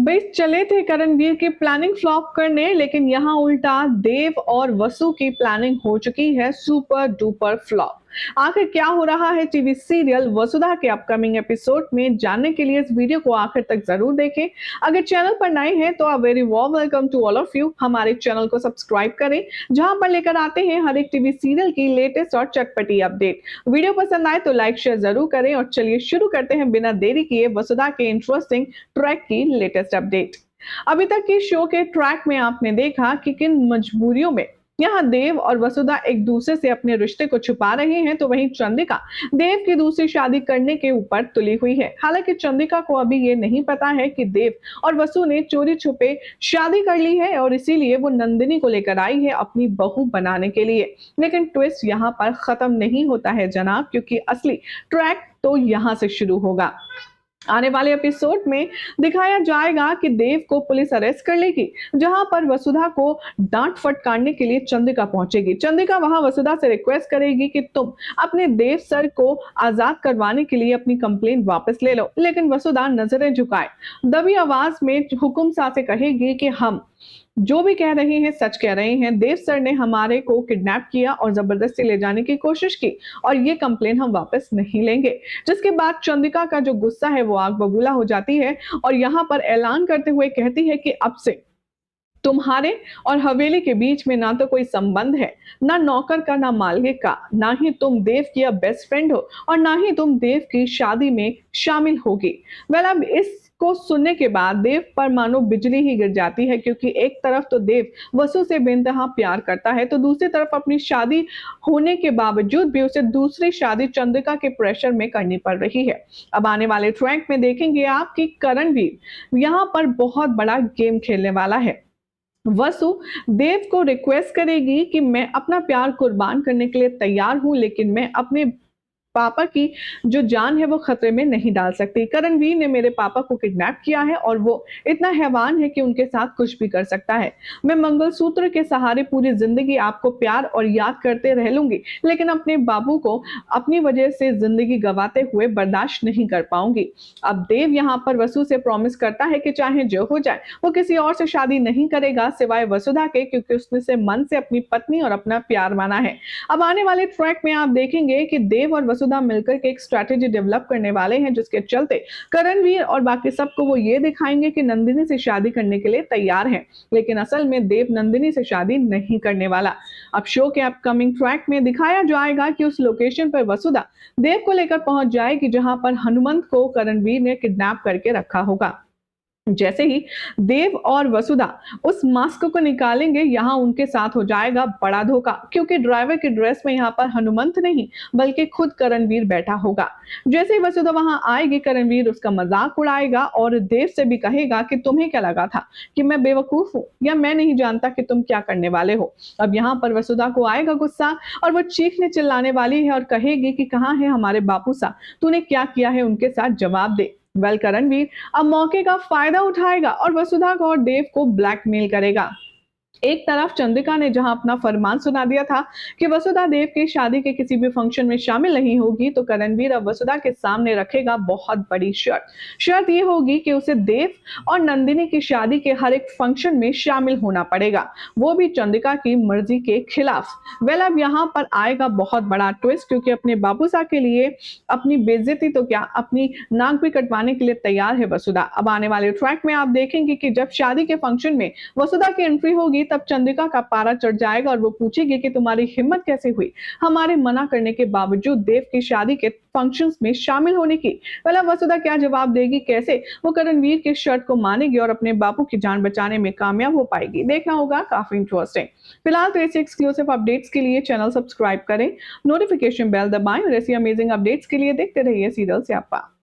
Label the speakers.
Speaker 1: Base चले थे करणवीर की प्लानिंग फ्लॉप करने, लेकिन यहाँ उल्टा देव और वसु की प्लानिंग हो चुकी है सुपर डुपर फ्लॉप। आखिर क्या हो रहा है टीवी सीरियल वसुधा के अपकमिंग एपिसोड में, जानने के लिए इस वीडियो को आखिर तक जरूर देखें। अगर चैनल पर नए हैं तो a very warm welcome to all of you. हमारे चैनल को सब्सक्राइब करें, जहां पर लेकर आते हैं हर एक टीवी सीरियल की लेटेस्ट और चटपटी अपडेट। वीडियो पसंद आए तो लाइक शेयर जरूर करें और चलिए शुरू करते हैं बिना देरी किए वसुधा के इंटरेस्टिंग ट्रैक की लेटेस्ट अपडेट। अभी तक के शो के ट्रैक में आपने देखा कि किन मजबूरियों में यहाँ देव और वसुधा एक दूसरे से अपने रिश्ते को छुपा रहे हैं, तो वहीं चंद्रिका देव की दूसरी शादी करने के ऊपर तुली हुई है। हालांकि चंद्रिका को अभी ये नहीं पता है कि देव और वसु ने चोरी छुपे शादी कर ली है और इसीलिए वो नंदिनी को लेकर आई है अपनी बहू बनाने के लिए। लेकिन ट्विस्ट यहाँ पर खत्म नहीं होता है जनाब, क्योंकि असली ट्रैक तो यहाँ से शुरू होगा। आने वाले एपिसोड में दिखाया जाएगा कि देव को पुलिस अरेस्ट कर लेगी, जहां पर वसुधा को डांट फटकारने के लिए चंद्रिका पहुंचेगी। चंद्रिका वहां वसुधा से रिक्वेस्ट करेगी कि तुम अपने देव सर को आजाद करवाने के लिए अपनी कंप्लेंट वापस ले लो, लेकिन वसुधा नजरें झुकाए दबी आवाज में हुकुम सा से कहेगी कि हम जो भी कह रहे हैं सच कह रहे हैं। देव सर ने हमारे को किडनैप किया और जबरदस्ती ले जाने की कोशिश की और ये कंप्लेन हम वापस नहीं लेंगे। जिसके बाद चंद्रिका का जो गुस्सा है वो आग बबूला हो जाती है और यहाँ पर ऐलान करते हुए कहती है कि अब से तुम्हारे और हवेली के बीच में ना तो कोई संबंध है, ना नौकर का, ना मालिक का, ना ही तुम देव की अब बेस्ट फ्रेंड हो और ना ही तुम देव की शादी में शामिल होगी। वेल, अब इसको सुनने के बाद देव पर मानो बिजली ही गिर जाती है, क्योंकि एक तरफ तो देव वसु से बेइंतहा प्यार करता है, तो दूसरी तरफ अपनी शादी होने के बावजूद भी उसे दूसरी शादी चंद्रिका के प्रेशर में करनी पड़ रही है। अब आने वाले ट्रैक में देखेंगे आप कि करणवीर यहाँ पर बहुत बड़ा गेम खेलने वाला है। वसु देव को रिक्वेस्ट करेगी कि मैं अपना प्यार कुर्बान करने के लिए तैयार हूं, लेकिन मैं अपने पापा की जो जान है वो खतरे में नहीं डाल सकती। करणवीर ने मेरे पापा को किडनैप किया है और वो इतना हैवान है कि उनके साथ कुछ भी कर सकता है। मैं मंगलसूत्र के सहारे पूरी जिंदगी आपको प्यार और याद करते रह लूंगी, लेकिन अपने बाबू को अपनी वजह से जिंदगी गंवाते हुए बर्दाश्त नहीं कर पाऊंगी। अब देव यहाँ पर वसु से प्रॉमिस करता है कि चाहे जो हो जाए वो किसी और से शादी नहीं करेगा सिवाय वसुधा के, क्योंकि उसने से मन से अपनी पत्नी और अपना प्यार माना है। अब आने वाले ट्रैक में आप देखेंगे कि देव और वसुधा मिलकर के एक स्ट्रैटेजी डेवलप करने वाले हैं, जिसके चलते करणवीर और बाकी सबको वो ये दिखाएंगे कि नंदिनी से शादी करने के लिए तैयार हैं, लेकिन असल में देव नंदिनी से शादी नहीं करने वाला। अब शो के अपकमिंग ट्रैक में दिखाया जाएगा कि उस लोकेशन पर वसुधा देव को लेकर पहुंच जाएगी, जहां पर हनुमंत को करणवीर ने किडनैप करके रखा होगा। जैसे ही देव और वसुधा उस मास्क को निकालेंगे, यहाँ उनके साथ हो जाएगा बड़ा धोखा, क्योंकि ड्राइवर की ड्रेस में यहाँ पर हनुमंत नहीं बल्कि खुद करणवीर बैठा होगा। जैसे ही वसुधा वहां आएगी, करणवीर उसका मजाक उड़ाएगा और देव से भी कहेगा कि तुम्हें क्या लगा था कि मैं बेवकूफ हूँ या मैं नहीं जानता कि तुम क्या करने वाले हो। अब यहाँ पर वसुधा को आएगा गुस्सा और वो चीखने चिल्लाने वाली है और कहेगी कि कहाँ है हमारे बापू सा, तूने क्या किया है उनके साथ, जवाब दे। वेल, करणवीर अब मौके का फायदा उठाएगा और वसुधा को और देव को ब्लैकमेल करेगा। एक तरफ चंद्रिका ने जहां अपना फरमान सुना दिया था कि वसुधा देव की शादी के किसी भी फंक्शन में शामिल नहीं होगी, तो करणवीर अब वसुधा के सामने रखेगा बहुत बड़ी शर्त। शर्त यह होगी कि उसे देव और नंदिनी की शादी के हर एक फंक्शन में शामिल होना पड़ेगा, वो भी चंद्रिका की मर्जी के खिलाफ। वेल, अब यहाँ पर आएगा बहुत बड़ा ट्विस्ट, क्योंकि अपने बाबूसा के लिए अपनी बेइज्जती तो क्या अपनी नाक भी कटवाने के लिए तैयार है वसुधा। अब आने वाले ट्रैक में आप देखेंगे कि जब शादी के फंक्शन में वसुधा की एंट्री होगी, तब चंद्रिका का पारा चढ़ जाएगा और वो पूछेगी कि तुम्हारी हिम्मत कैसे हुई हमारे मना करने के बावजूद देव की शादी के फंक्शंस में शामिल होने की। पहला वसुधा क्या जवाब देगी, कैसे वो करणवीर के शर्त को मानेगी और अपने बापू की जान बचाने में कामयाब हो पाएगी, देखना होगा। काफी इंटरेस्टिंग। फिलहाल तो ऐसे एक्सक्लूसिव अपडेट्स के लिए चैनल सब्सक्राइब करें, नोटिफिकेशन बेल दबाएं और ऐसी अमेजिंग अपडेट्स के लिए देखते रहिए सीरियल स्यापा।